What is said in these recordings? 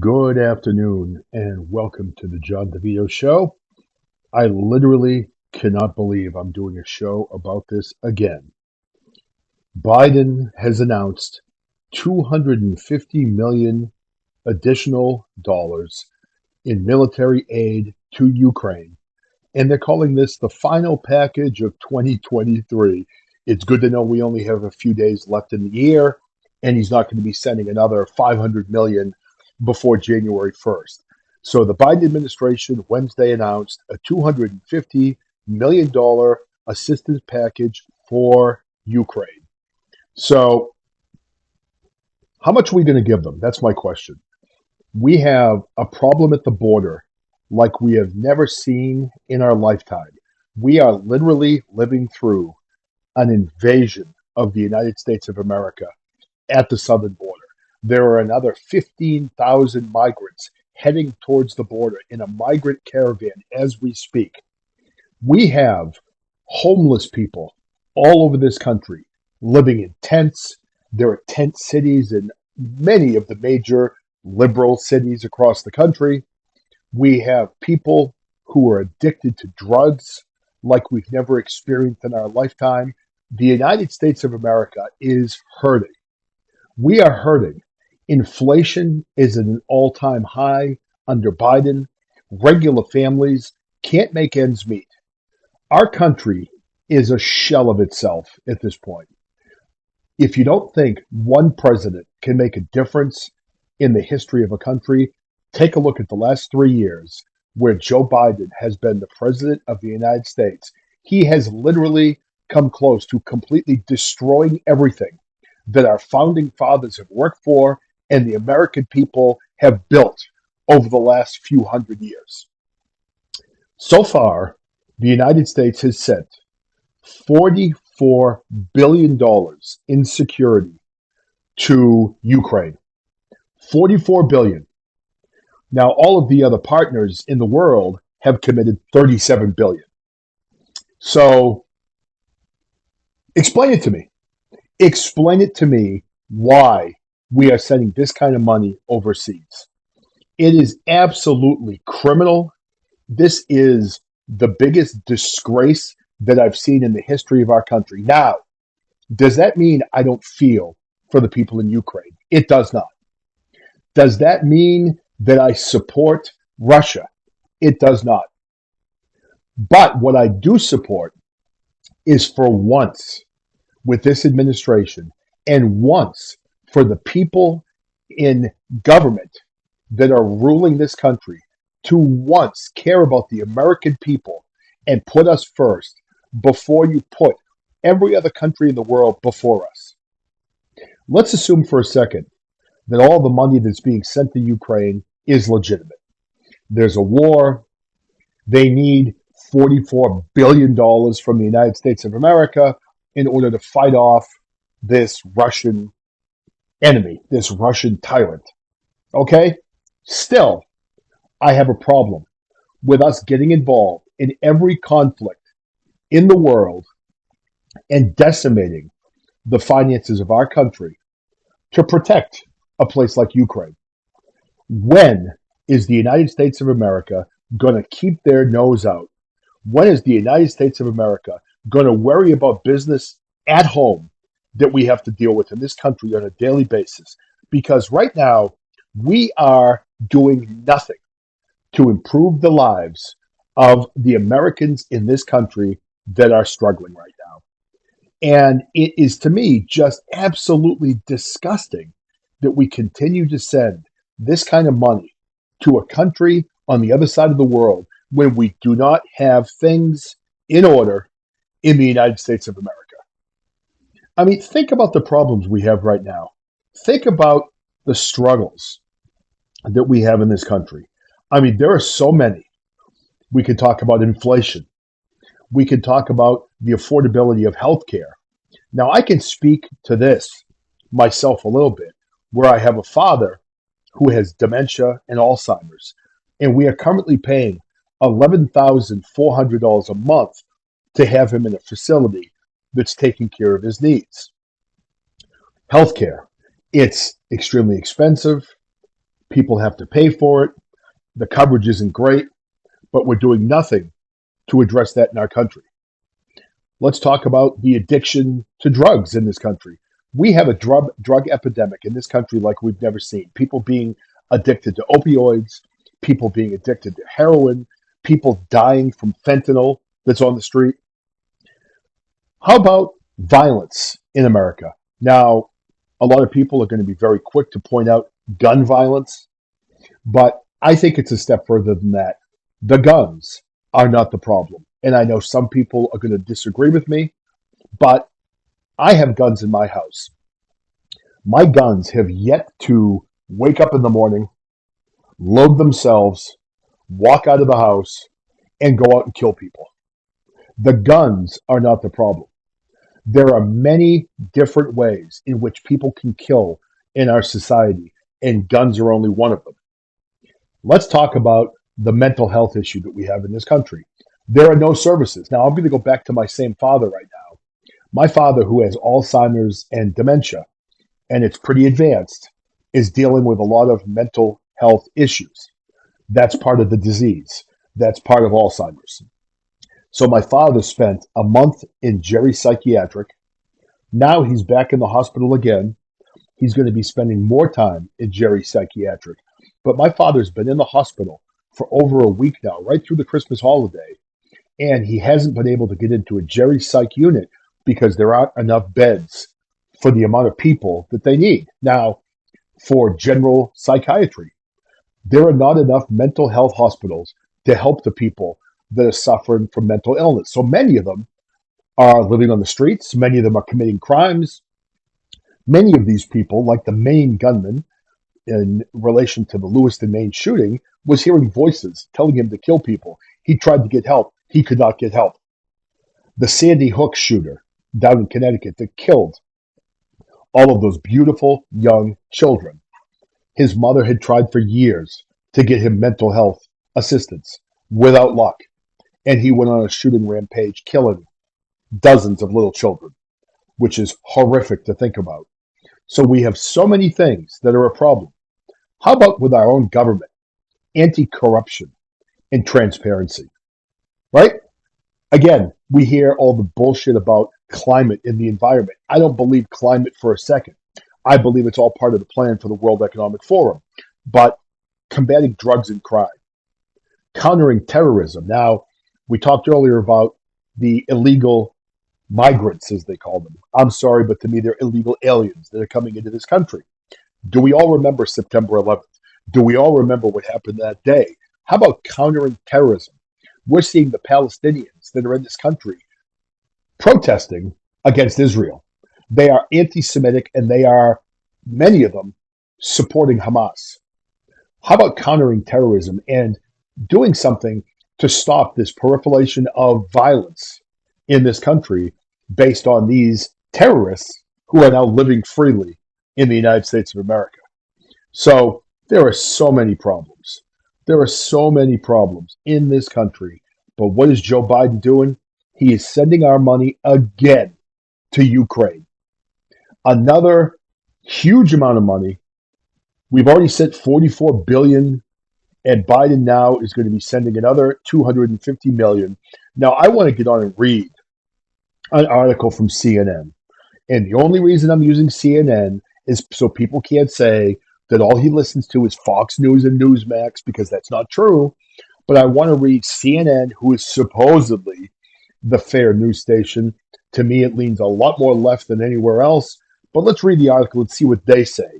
Good afternoon and welcome to the John DeVito Show. I literally cannot believe I'm doing a show about this again. Biden has announced 250 million additional dollars in military aid to Ukraine, and they're calling this the final package of 2023. It's good to know we only have a few days left in the year, and he's not going to be sending another 500 million before January 1st. So the Biden administration Wednesday announced a $250 million assistance package for Ukraine. So how much are we going to give them? That's my question. We have a problem at the border like we have never seen in our lifetime. We are literally living through an invasion of the United States of America at the southern border. There are another 15,000 migrants heading towards the border in a migrant caravan as we speak. We have homeless people all over this country living in tents. There are tent cities in many of the major liberal cities across the country. We have people who are addicted to drugs like we've never experienced in our lifetime. The United States of America is hurting. We are hurting. Inflation is at an all time high under Biden. Regular families can't make ends meet. Our country is a shell of itself at this point. If you don't think one president can make a difference in the history of a country, take a look at the last 3 years where Joe Biden has been the president of the United States. He has literally come close to completely destroying everything that our founding fathers have worked for and the American people have built over the last few hundred years. So far, the United States has sent $44 billion in security to Ukraine. 44 billion. Now, all of the other partners in the world have committed 37 billion. So, explain it to me. Explain it to me why we are sending this kind of money overseas. It is absolutely criminal. This is the biggest disgrace that I've seen in the history of our country. Now, does that mean I don't feel for the people in Ukraine? It does not. Does that mean that I support Russia? It does not. But what I do support is for once with this administration and once for the people in government that are ruling this country to once care about the American people and put us first before you put every other country in the world before us. Let's assume for a second that all the money that's being sent to Ukraine is legitimate. There's a war. They need $44 billion from the United States of America in order to fight off this Russian enemy, this Russian tyrant. Okay? Still, I have a problem with us getting involved in every conflict in the world and decimating the finances of our country to protect a place like Ukraine. When is the United States of America going to keep their nose out? When is the United States of America going to worry about business at home that we have to deal with in this country on a daily basis? Because right now, we are doing nothing to improve the lives of the Americans in this country that are struggling right now. And it is to me just absolutely disgusting that we continue to send this kind of money to a country on the other side of the world when we do not have things in order in the United States of America. I mean, think about the problems we have right now. Think about the struggles that we have in this country. I mean, there are so many. We could talk about inflation. We could talk about the affordability of healthcare. Now, I can speak to this myself a little bit, where I have a father who has dementia and Alzheimer's, and we are currently paying $11,400 a month to have him in a facility that's taking care of his needs. Healthcare, it's extremely expensive. People have to pay for it. The coverage isn't great, but we're doing nothing to address that in our country. Let's talk about the addiction to drugs in this country. We have a drug epidemic in this country like we've never seen. People being addicted to opioids, people being addicted to heroin, people dying from fentanyl that's on the street. How about violence in America? Now, a lot of people are going to be very quick to point out gun violence, but I think it's a step further than that. The guns are not the problem. And I know some people are going to disagree with me, but I have guns in my house. My guns have yet to wake up in the morning, load themselves, walk out of the house, and go out and kill people. The guns are not the problem. There are many different ways in which people can kill in our society, and guns are only one of them. Let's talk about the mental health issue that we have in this country. There are no services. Now, I'm going to go back to my same father right now. My father, who has Alzheimer's and dementia, and it's pretty advanced, is dealing with a lot of mental health issues. That's part of the disease. That's part of Alzheimer's. So my father spent a month in Jerry Psychiatric. Now he's back in the hospital again. He's going to be spending more time in Jerry Psychiatric. But my father's been in the hospital for over a week now, right through the Christmas holiday, and he hasn't been able to get into a Jerry Psych unit because there aren't enough beds for the amount of people that they need. Now, for general psychiatry, there are not enough mental health hospitals to help the people that are suffering from mental illness. So many of them are living on the streets. Many of them are committing crimes. Many of these people, like the Maine gunman in relation to the Lewiston, Maine shooting, was hearing voices telling him to kill people. He tried to get help. He could not get help. The Sandy Hook shooter down in Connecticut that killed all of those beautiful young children. His mother had tried for years to get him mental health assistance without luck. And he went on a shooting rampage, killing dozens of little children, which is horrific to think about. So we have so many things that are a problem. How about with our own government? Anti-corruption and transparency, right? Again, we hear all the bullshit about climate and the environment. I don't believe climate for a second. I believe it's all part of the plan for the World Economic Forum. But combating drugs and crime, countering terrorism. Now, we talked earlier about the illegal migrants, as they call them. I'm sorry, but to me, they're illegal aliens that are coming into this country. Do we all remember September 11th? Do we all remember what happened that day? How about countering terrorism? We're seeing the Palestinians that are in this country protesting against Israel. They are anti Semitic and they are, many of them, supporting Hamas. How about countering terrorism and doing something to stop this proliferation of violence in this country based on these terrorists who are now living freely in the United States of America? So there are so many problems. There are so many problems in this country. But what is Joe Biden doing? He is sending our money again to Ukraine. Another huge amount of money. We've already sent $44 billion, and Biden now is going to be sending another $250 million. Now, I want to get on and read an article from CNN. And the only reason I'm using CNN is so people can't say that all he listens to is Fox News and Newsmax, because that's not true. But I want to read CNN, who is supposedly the fair news station. To me, it leans a lot more left than anywhere else. But let's read the article and see what they say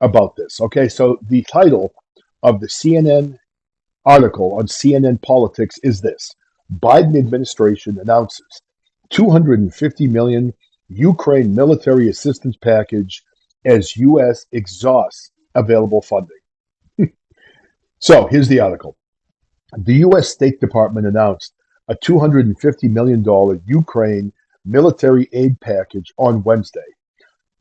about this. Okay, so the title of the CNN article on CNN Politics is this: Biden administration announces $250 million Ukraine military assistance package as U.S. exhausts available funding. So here's the article. The U.S. State Department announced a $250 million Ukraine military aid package on Wednesday,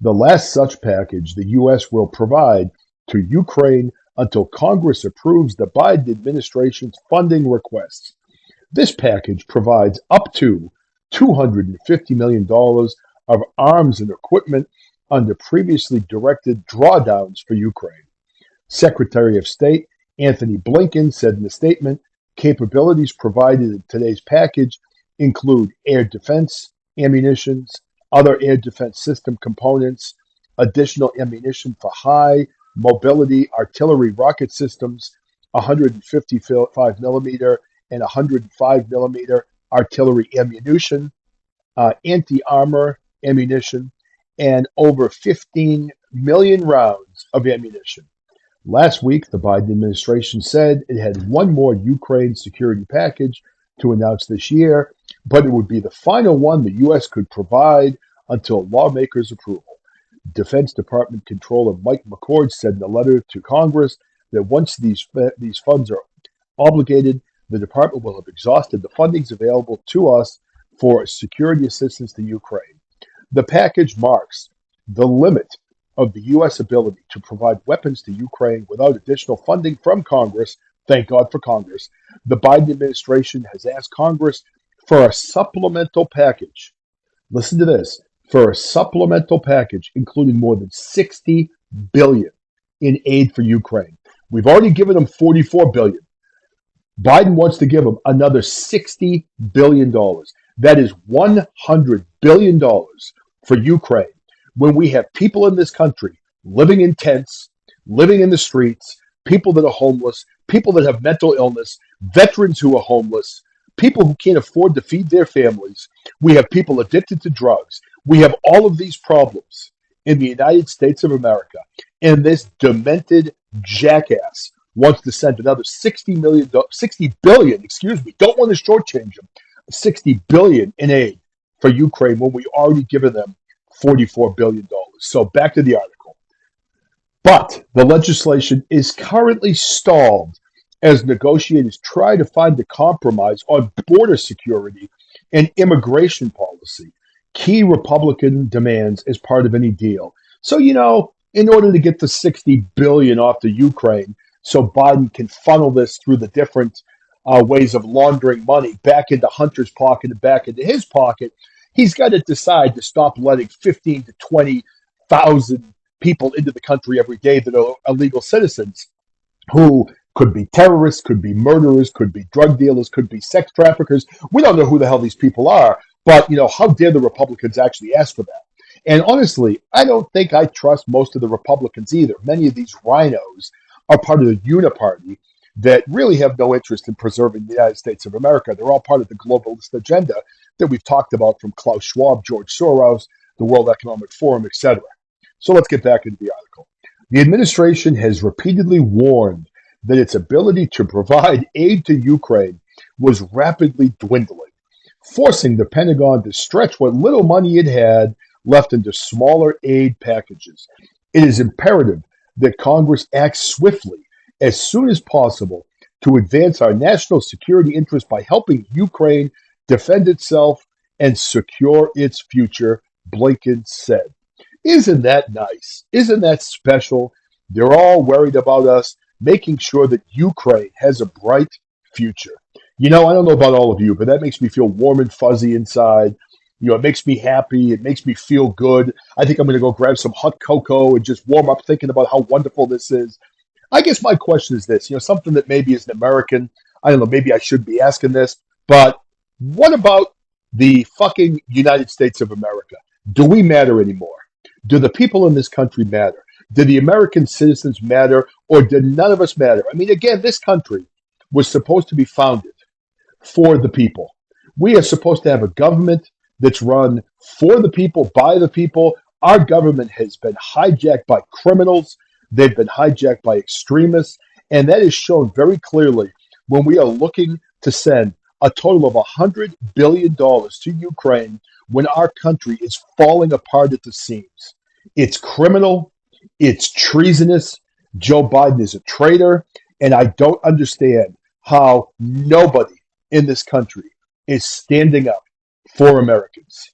the last such package the U.S. will provide to Ukraine until Congress approves the Biden administration's funding requests. This package provides up to $250 million of arms and equipment under previously directed drawdowns for Ukraine. Secretary of State Anthony Blinken said in a statement, capabilities provided in today's package include air defense ammunitions, other air defense system components, additional ammunition for high mobility artillery rocket systems, 155 millimeter and 105 millimeter artillery ammunition, anti-armor ammunition, and over 15 million rounds of ammunition. Last week, the Biden administration said it had one more Ukraine security package to announce this year, but it would be the final one the U.S. could provide until lawmakers' approval. Defense Department Controller Mike McCord said in a letter to Congress that once these funds are obligated, the department will have exhausted the fundings available to us for security assistance to Ukraine. The package marks the limit of the U.S. ability to provide weapons to Ukraine without additional funding from Congress. Thank God for Congress. The Biden administration has asked Congress for a supplemental package. Listen to this. For a supplemental package, including more than $60 billion in aid for Ukraine. We've already given them $44 billion. Biden wants to give them another $60 billion. That is $100 billion for Ukraine when we have people in this country living in tents, living in the streets, people that are homeless, people that have mental illness, veterans who are homeless, people who can't afford to feed their families. We have people addicted to drugs. We have all of these problems in the United States of America. And this demented jackass wants to send another $60 billion, don't want to shortchange them, $60 billion in aid for Ukraine when we already given them $44 billion. So back to the article. But the legislation is currently stalled as negotiators try to find a compromise on border security and immigration policy, key Republican demands as part of any deal. So, in order to get the $60 billion off to Ukraine, so Biden can funnel this through the different ways of laundering money back into Hunter's pocket and back into his pocket, he's got to decide to stop letting 15 to 20,000 people into the country every day that are illegal citizens who could be terrorists, could be murderers, could be drug dealers, could be sex traffickers. We don't know who the hell these people are, but how dare the Republicans actually ask for that? And honestly, I don't think I trust most of the Republicans either. Many of these rhinos are part of the uniparty that really have no interest in preserving the United States of America. They're all part of the globalist agenda that we've talked about, from Klaus Schwab, George Soros, the World Economic Forum, etc. So let's get back into the article. The administration has repeatedly warned that its ability to provide aid to Ukraine was rapidly dwindling, forcing the Pentagon to stretch what little money it had left into smaller aid packages. It is imperative that Congress acts swiftly as soon as possible to advance our national security interests by helping Ukraine defend itself and secure its future, Blinken said. Isn't that nice? Isn't that special? They're all worried about us, making sure that Ukraine has a bright future. I don't know about all of you, but that makes me feel warm and fuzzy inside. It makes me happy. It makes me feel good. I think I'm going to go grab some hot cocoa and just warm up thinking about how wonderful this is. I guess my question is this, something that maybe as an American, I don't know, maybe I should be asking this, but what about the fucking United States of America? Do we matter anymore? Do the people in this country matter? Do the American citizens matter, or do none of us matter? I mean, again, this country was supposed to be founded for the people. We are supposed to have a government that's run for the people, by the people. Our government has been hijacked by criminals. They've been hijacked by extremists. And that is shown very clearly when we are looking to send a total of $100 billion to Ukraine when our country is falling apart at the seams. It's criminal. It's treasonous. Joe Biden is a traitor. And I don't understand how nobody in this country is standing up for Americans.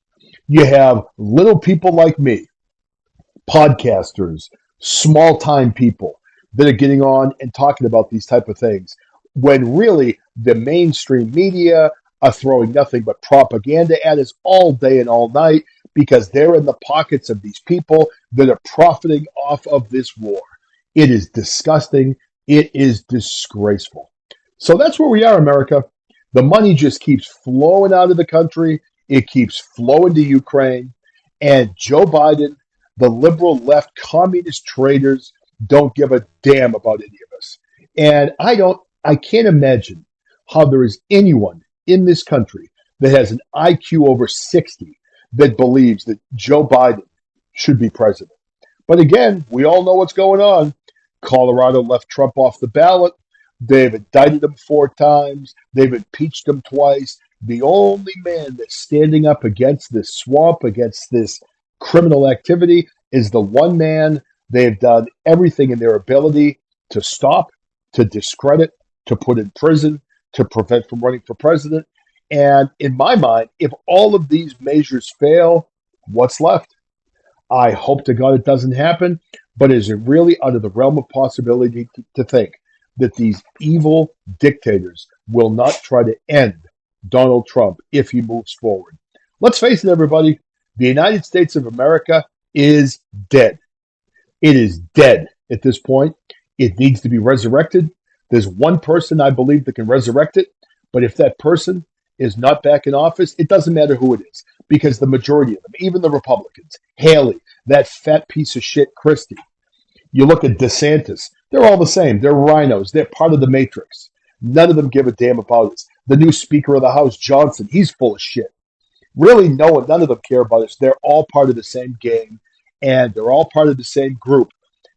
You have little people like me, podcasters, small-time people that are getting on and talking about these type of things, when really the mainstream media are throwing nothing but propaganda at us all day and all night, because they're in the pockets of these people that are profiting off of this war. It is disgusting. It is disgraceful. So that's where we are, America. The money just keeps flowing out of the country. It keeps flowing to Ukraine. And Joe Biden, the liberal left communist traitors, don't give a damn about any of us. And I can't imagine how there is anyone in this country that has an IQ over 60 that believes that Joe Biden should be president. But again, we all know what's going on. Colorado left Trump off the ballot. They've indicted him 4 times. They've impeached him twice. The only man that's standing up against this swamp, against this criminal activity, is the one man they have done everything in their ability to stop, to discredit, to put in prison, to prevent from running for president. And in my mind, if all of these measures fail, what's left? I hope to God it doesn't happen, but is it really out of the realm of possibility to think that these evil dictators will not try to end Donald Trump if he moves forward? Let's face it, everybody, the United States of America is dead. It is dead at this point. It needs to be resurrected. There's one person I believe that can resurrect it, but if that person is not back in office, it doesn't matter who it is, because the majority of them, even the Republicans, Haley, that fat piece of shit, Christie, you look at DeSantis, they're all the same. They're rhinos. They're part of the matrix. None of them give a damn about us. The new Speaker of the House, Johnson, he's full of shit. Really, no one, none of them care about us. They're all part of the same game, and they're all part of the same group.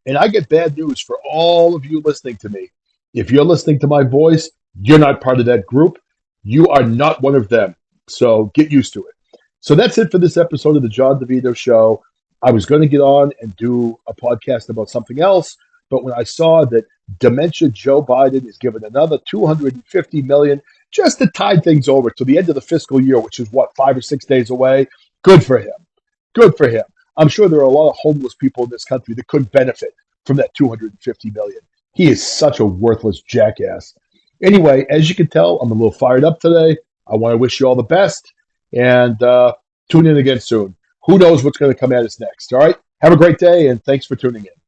And I get bad news for all of you listening to me. If you're listening to my voice, you're not part of that group. You are not one of them. So get used to it. So that's it for this episode of the John DeVito Show. I was going to get on and do a podcast about something else, but when I saw that dementia Joe Biden is given another $250 million just to tide things over to the end of the fiscal year, which is what, 5 or 6 days away. Good for him. Good for him. I'm sure there are a lot of homeless people in this country that could benefit from that $250 million. He is such a worthless jackass. Anyway, as you can tell, I'm a little fired up today. I want to wish you all the best, and tune in again soon. Who knows what's going to come at us next? All right. Have a great day, and thanks for tuning in.